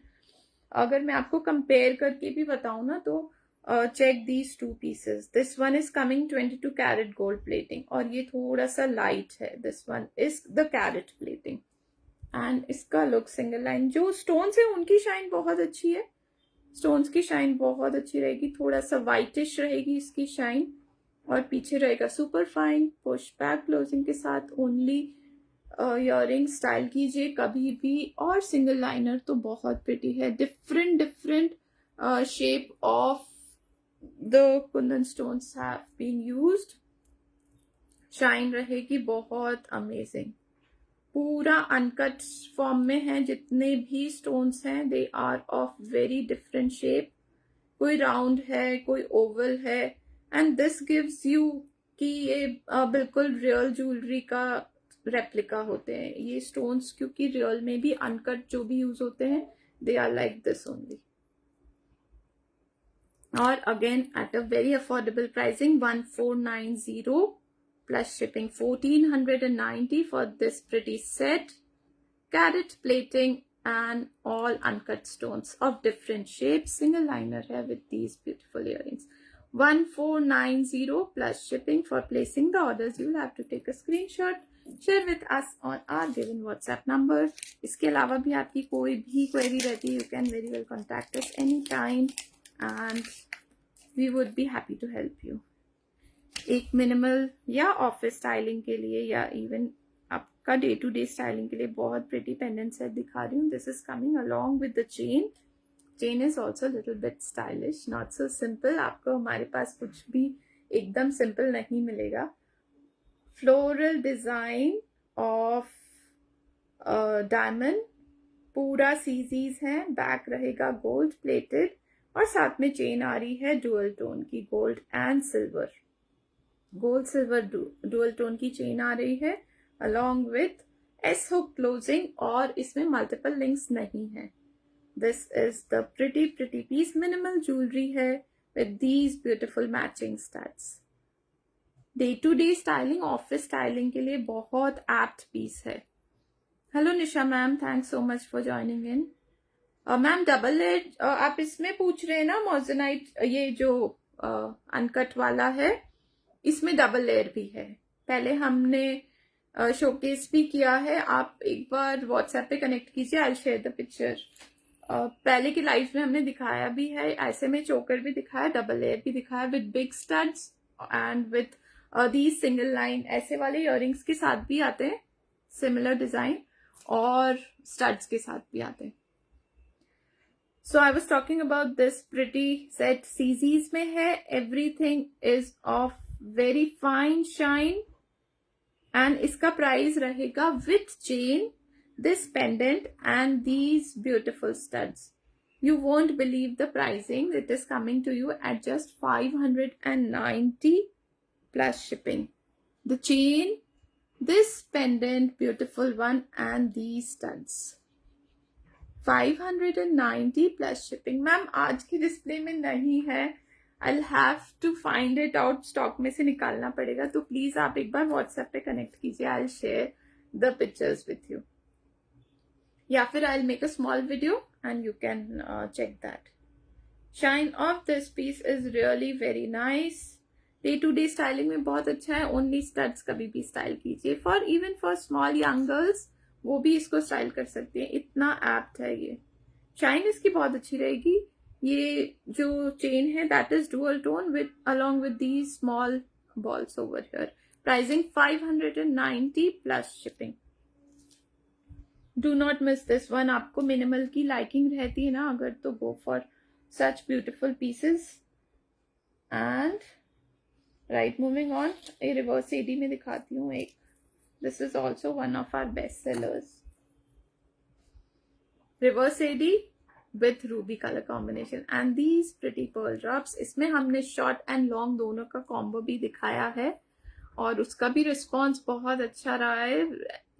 अगर मैं आपको कंपेयर करके भी बताऊं ना तो check these two pieces. This one is coming 22 carat gold plating और ये थोड़ा सा लाइट है. This one is the carat plating and इसका लुक सिंगल लाइन. जो स्टोन्स है उनकी शाइन बहुत अच्छी है. स्टोन्स की शाइन बहुत अच्छी रहेगी. थोड़ा सा वाइटिश रहेगी इसकी शाइन और पीछे रहेगा super fine push back closing के साथ. ओनली इयररिंग स्टाइल कीजिए कभी भी. और सिंगल लाइनर तो बहुत प्रिटी है. Different shape of the kundan stones have been used. Shine रहेगी बहुत अमेजिंग. पूरा अनकट फॉर्म में है. जितने भी स्टोन्स हैं they are of very different shape. कोई राउंड है, कोई ओवल है. एंड दिस गिव्स यू कि ये बिल्कुल रियल ज्वेलरी का रेप्लिका होते हैं ये स्टोन्स. क्योंकि रियल में भी अनकट जो भी यूज होते हैं they are like this only. और again at a very affordable pricing 1490 plus shipping. 1490 for this pretty set. Carrot plating and all uncut stones of different shapes. Single liner here with these beautiful earrings. 1490 plus shipping. For placing the orders you will have to take a screenshot, share with us on our given WhatsApp number. इसके अलावा भी आपकी कोई भी query रहती है you can very well contact us anytime and we would be happy to help you. एक minimal या ऑफिस स्टाइलिंग के लिए या इवन आपका डे टू डे स्टाइलिंग के लिए बहुत प्रिटी पेंडेंट सेट दिखा रही हूँ. This is coming along with the chain. Chain is also little bit stylish, not so simple. आपको हमारे पास कुछ भी एकदम सिंपल नहीं मिलेगा. Floral design of diamond. पूरा सीजीज है. बैक रहेगा गोल्ड प्लेटेड और साथ में चेन आ रही है डुअल टोन की. Gold and silver. Gold silver dual tone की चेन आ रही है along with S hook closing और इसमें मल्टीपल लिंक्स नहीं है. This is the pretty piece. Minimal jewellery है with these beautiful matching studs. Day to day styling, office styling के लिए बहुत एप्ट पीस है. Hello Nisha ma'am, thanks so much for joining in. Ma'am double layer आप इसमें पूछ रहे हैं ना मोज़ेनाइट. ये जो अनकट वाला है इसमें डबल लेयर भी है. पहले हमने शोकेस भी किया है. आप एक बार व्हाट्सएप पे कनेक्ट कीजिए. I will share the picture. पहले की लाइफ में हमने दिखाया भी है. ऐसे में चोकर भी दिखाया, डबल लेयर भी दिखाया with big studs and with these single line. ऐसे वाले इयररिंग्स के साथ भी आते हैं सिमिलर डिजाइन और स्टड्स के साथ भी आते हैं. So I was talking about this pretty set. CZs में है. Everything is of very fine shine and इसका प्राइस रहेगा with chain, this pendant and these beautiful studs. You won't believe the pricing. It is coming to you at just 590 plus shipping. The chain, this pendant, beautiful one, and these studs. 590 plus shipping. Ma'am आज की display में नहीं है. I'll have to find it out. Stock में से निकालना पड़ेगा. तो प्लीज आप एक बार व्हाट्सएप पे कनेक्ट कीजिए. I'll share the pictures with you. या फिर I'll make a small video and you can check that. Shine of this piece is really very nice. Day to day styling में बहुत अच्छा है. Only studs कभी भी style कीजिए. For even for small young girls वो भी इसको स्टाइल कर सकते हैं. इतना एप्ट है ये. शाइन इसकी बहुत अच्छी रहेगी. ये जो चेन है that is dual tone with along with these small balls over here. Pricing 590 plus shipping. Do not miss this one. आपको मिनिमल की लाइकिंग रहती है ना अगर, तो go for such beautiful pieces. And right, moving on. ये reverse AD में दिखाती हूँ एक. This is also one of our best sellers. Reverse AD with ruby colour combination and these pretty pearl drops. इसमें हमने शॉर्ट एंड लॉन्ग दोनों का combo भी दिखाया है और उसका भी रिस्पॉन्स बहुत अच्छा रहा है.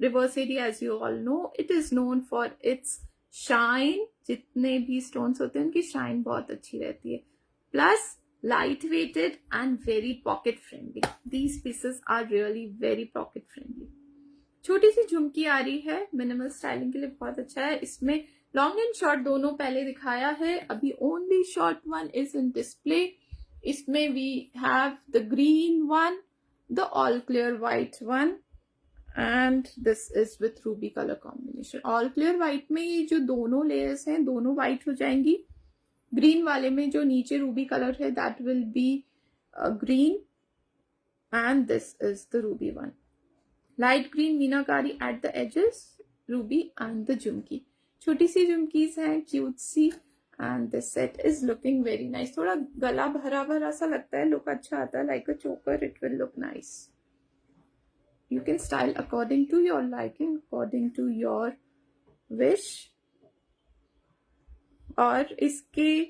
Reverse AD as you all know it is known for its shine. जितने भी स्टोन्स होते हैं उनकी शाइन बहुत अच्छी रहती है. Plus light weighted and very pocket friendly. These pieces are really very pocket friendly. छोटी सी झुमकी आ रही है. मिनिमल स्टाइलिंग के लिए बहुत अच्छा है. इसमें लॉन्ग एंड शॉर्ट दोनों पहले दिखाया है. अभी only short one is in display. इसमें we have the green one, the all clear white one, and this is with ruby color combination. all clear white में ये जो दोनों layers हैं दोनों white हो जाएंगी. green वाले में जो नीचे ruby color है that will be green, and this is the ruby one. light green meenakari at the edges, ruby and the झुमकी. छोटी सी झुमकीज हैं, क्यूट सी. And this set is looking very nice. थोड़ा गला भरा भरा सा लगता है. लुक अच्छा आता है. Like a choker, it will look nice. You can style according to your liking, according to your wish. और इसके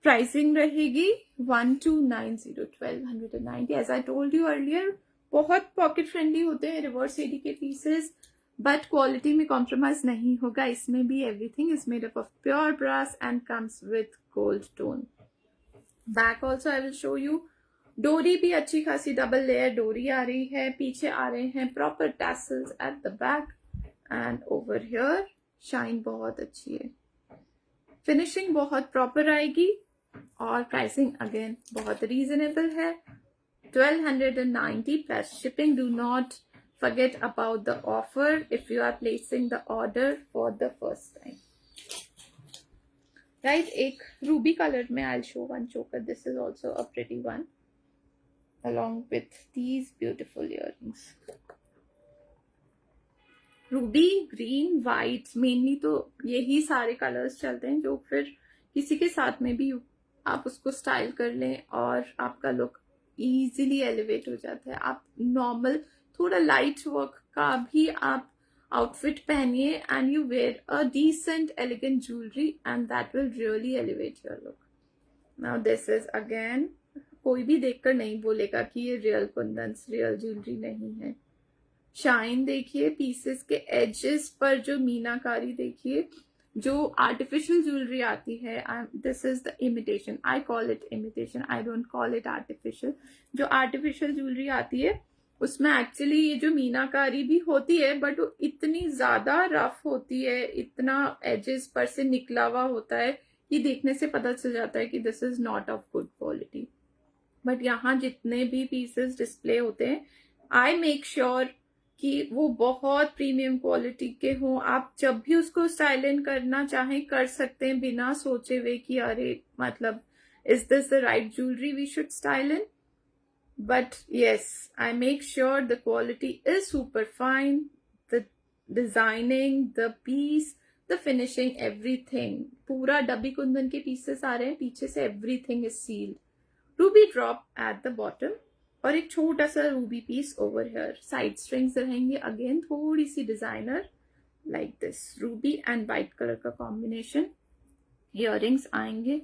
प्राइसिंग रहेगी 1290, 1290. As I told you earlier, बहुत पॉकेट फ्रेंडली होते हैं रिवर्स एडी के पीसेस. बट क्वालिटी में compromise नहीं होगा. इसमें भी everything is made up of pure brass and comes with gold tone. Back also I will show you. डोरी भी अच्छी खासी डबल लेयर डोरी आ रही है. पीछे आ रहे हैं proper tassels eight the back and over here. Shine बहुत अच्छी है. फिनिशिंग बहुत प्रॉपर आएगी और प्राइसिंग अगेन बहुत रीजनेबल है. 1290 plus shipping. Do not forget about the offer if you are placing the order for the first time. Right, एक ruby color में I'll show one choker. This is also a pretty one along with these beautiful earrings. Ruby, green, white, mainly तो यही सारे colours चलते हैं जो फिर किसी के साथ में भी आप उसको स्टाइल कर लें और आपका लुक इजीली एलिवेट हो जाता है. आप नॉर्मल थोड़ा लाइट वर्क का भी आप आउटफिट पहनिए and you wear a decent elegant jewellery and that will really elevate your look. Now this is again, कोई भी देखकर नहीं बोलेगा कि ये रियल कुंदन्स, रियल ज्वेलरी नहीं है. शाइन देखिए, पीसेस के एजेस पर जो मीनाकारी देखिए. जो आर्टिफिशियल ज्वेलरी आती है, this is the imitation. I call it imitation, I don't call it artificial. जो आर्टिफिशियल ज्वेलरी आती है उसमें एक्चुअली ये जो मीनाकारी भी होती है बट वो इतनी ज्यादा रफ होती है, इतना एजेस पर से निकला हुआ होता है कि देखने से पता चल जाता है कि this is not of good quality. But यहाँ जितने भी पीसेस डिस्प्ले होते हैं आई मेक श्योर कि वो बहुत प्रीमियम क्वालिटी के हों. आप जब भी उसको स्टाइल इन करना चाहें कर सकते हैं बिना सोचे हुए कि अरे मतलब is this the right jewellery we should style in. But yes, I make sure the quality is super fine. The designing, the piece, the finishing, everything. पूरा डब्बी कुंदन के पीसेस आ रहे हैं पीछे से. everything is sealed. Ruby drop at the bottom और एक छोटा सा ruby piece over here. Side strings रहेंगे अगेन थोड़ी सी designer like this. Ruby and white colour का कॉम्बिनेशन. इयररिंग्स आएंगे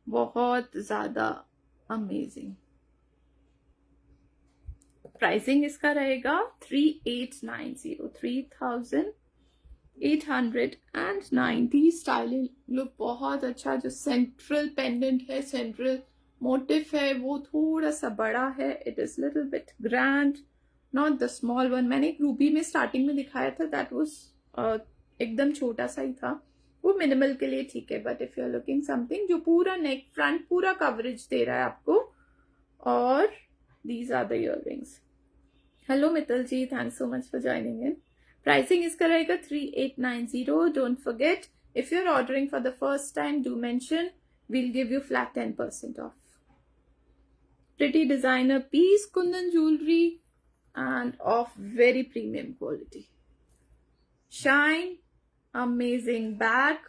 बहुत ज्यादा अमेजिंग. प्राइसिंग इसका रहेगा 3890, 3890. स्टाइलिंग लुक बहुत अच्छा. जो सेंट्रल पेंडेंट है, सेंट्रल मोटिफ है, वो थोड़ा सा बड़ा है. It is little bit grand, not the small one. मैंने एक रूबी में स्टार्टिंग में दिखाया था, दैट वाज एकदम छोटा सा ही था. वो मिनिमल के लिए ठीक है, but if you are looking something जो पूरा नेक फ्रंट पूरा कवरेज दे रहा है आपको. और these are the earrings. Hello Mittal ji, thanks so much for joining in. Pricing इसका रहेगा 3890. Don't forget, if you are ordering for the first time, do mention, we'll give you flat 10% off. Pretty designer piece, Kundan jewelry, and of very premium quality. Shine, amazing bag.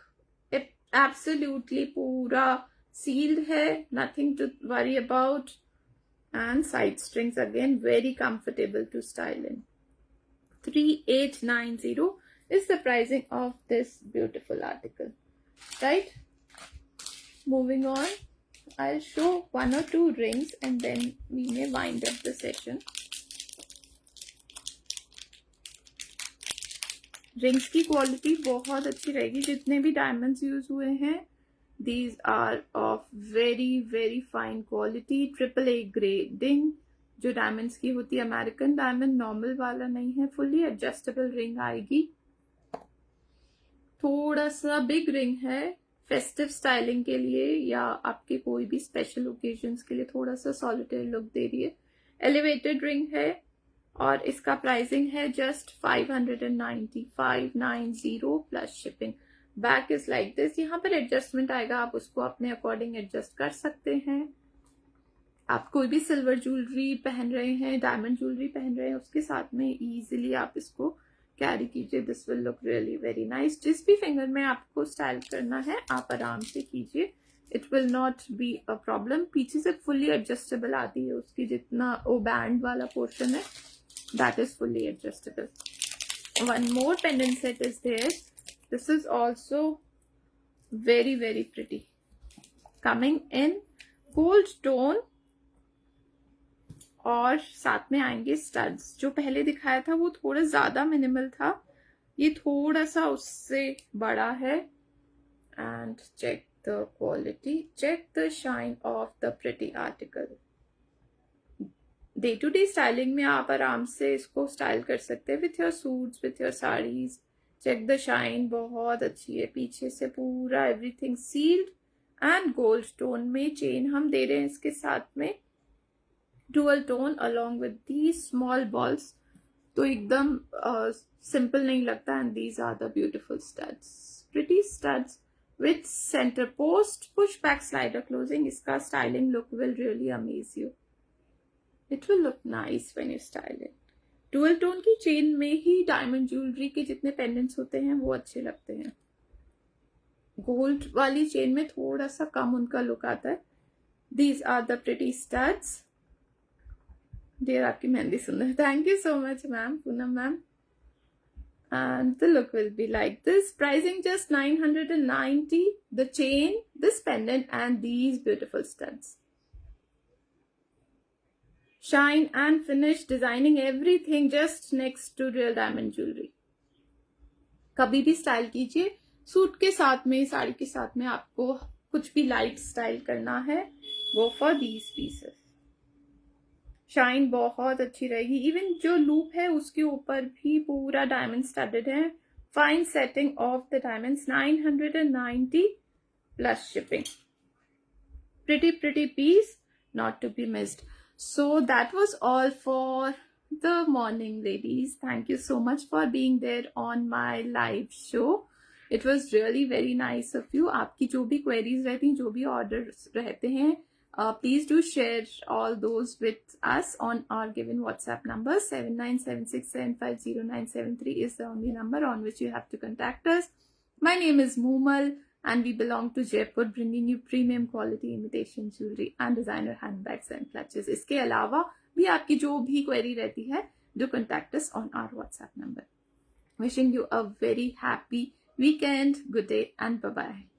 It absolutely pura sealed hai, nothing to worry about. And side strings again, very comfortable to style in. 3890 is the pricing of this beautiful article, right? Moving on, I'll show one or two rings and then we may wind up the session. Rings की quality बहुत अच्छी रहेगी. जितने भी diamonds use हुए हैं, these are of very very fine quality, AAA grading. जो diamonds की होती है, अमेरिकन डायमंड, नॉर्मल वाला नहीं है. फुल्ली एडजस्टेबल रिंग आएगी. थोड़ा सा बिग रिंग है फेस्टिव स्टाइलिंग के लिए या आपके कोई भी स्पेशल ओकेजन्स के लिए. थोड़ा सा सॉलिटेयर लुक दे रही है. एलिवेटेड रिंग है और इसका प्राइसिंग है just 590 plus shipping. Back is like this. यहाँ पर एडजस्टमेंट आएगा, आप उसको अपने अकॉर्डिंग एडजस्ट कर सकते हैं. आप कोई भी सिल्वर ज्वेलरी पहन रहे हैं, डायमंड ज्वेलरी पहन रहे हैं, उसके साथ में इजीली आप इसको कैरी कीजिए. This will look really very nice. जिस भी फिंगर में आपको स्टाइल करना है आप आराम से कीजिए. It will not be a problem. पीछे से फुल्ली एडजस्टेबल आती है उसकी, जितना वो बैंड वाला पोर्शन है that is fully adjustable. One more pendant set is there. This is also very very pretty, coming in gold tone और साथ में आएंगे स्टड्स. जो पहले दिखाया था वो थोड़ा ज्यादा मिनिमल था, ये थोड़ा सा उससे बड़ा है. And check the quality, check the shine of the pretty article. Day to day styling में आप आराम से इसको स्टाइल कर सकते हैं with your suits, with your saris. Check the shine, बहुत अच्छी है. पीछे से पूरा everything sealed and gold tone में. चेन हम दे रहे हैं इसके साथ में dual tone along with these small balls, तो एकदम सिंपल नहीं लगता. And these are the beautiful studs, pretty studs with center post, push back slider closing. इसका styling look will really amaze you. It will look nice when you style it. Dual tone की chain में ही diamond jewellery के जितने pendants होते हैं वो अच्छे लगते हैं. गोल्ड वाली चेन में थोड़ा सा कम उनका लुक आता है. These are the pretty studs. Dear आपकी मेहंदी सुंदर. Thank you so much ma'am, Poonam ma'am. And the look will be like this. Pricing just 990. The chain, this pendant and these beautiful studs. Shine and finish, designing, everything just next to real diamond jewellery. कभी भी style कीजिए suit के साथ में, साड़ी के साथ में. आपको कुछ भी लाइट स्टाइल करना है, go for these pieces. Shine बहुत अच्छी रहेगी. इवन जो लूप है उसके ऊपर भी पूरा डायमंड स्टडेड है. Fine setting of the diamonds. 990 plus shipping. pretty piece, not to be missed. So that was all for the morning, ladies. Thank you so much for being there on my live show. It was really very nice of you. आपकी जो भी queries रहती हैं, जो भी orders रहते हैं, please do share all those with us on our given WhatsApp number. 7976750973 is the only number on which you have to contact us. My name is Moomal. and we belong to Jaipur, bringing you premium quality imitation jewelry and designer handbags and clutches. इसके अलावा भी आपकी जो भी query रहती है, do contact us on our WhatsApp number. Wishing you a very happy weekend. Good day and bye-bye.